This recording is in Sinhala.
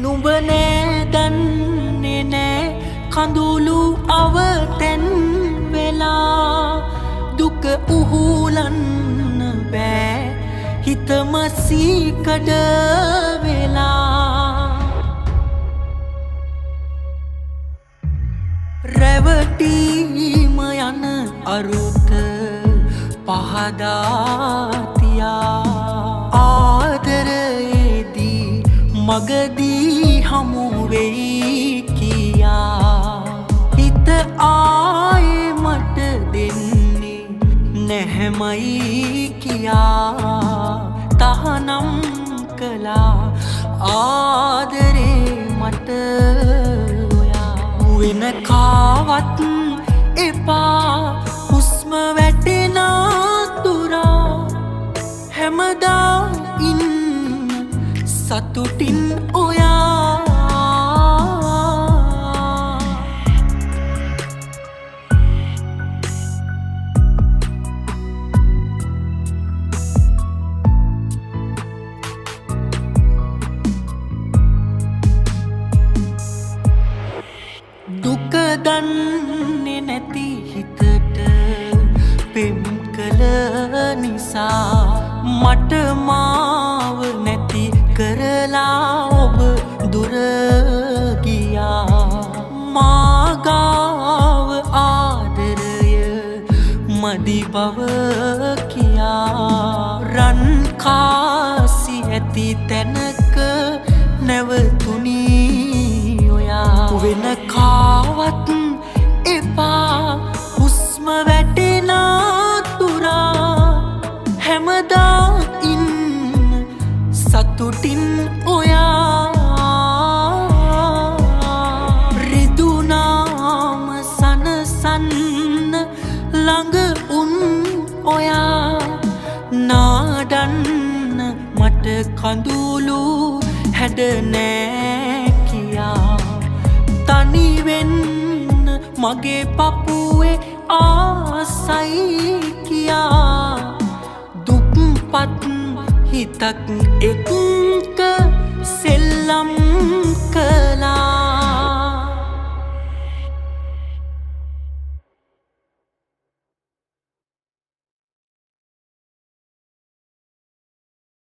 නුඹ නෑ දන්නේ නෑ කඳුළු අවතැන් වෙලා දුක උහුලන්න බෑ හිතම සීකඩ වෙලා රැවටීම යන අරුත පහදාතියා ආදරයේදී මගදී හමුවෙයි කියා හිත ආයේ මට දෙන්නේ නැහැමයි කියා තහනම් කළා ආදරේ මට ඔයා වෙන කාවත් එපා හුස්ම වැටෙන තුරා හැමදා ඉන්න සතුටින් ඔයා දුක දන්නේ නැති හිතට පෙම් කළ නිසා මට මාව නැති කරලා ඔබ දුර ගියා මාගාව ආදරය මදි බව කියා රන් කාසි ඇති තැනක නැවතුනි ඔයා වෙන කාවත් එපා හුස්ම වැටෙන තුරා හැමදා ඉන්න සතුටින් ඔයා රිදුනාම සනසන්න ළඟ උන් ඔයා නාඩන්න මට කඳුළු හැඩ නෑ කියා තනිවෙන්න මගේ පපුුවේ ආසයි කියා දුක්පත් හිතක් එක්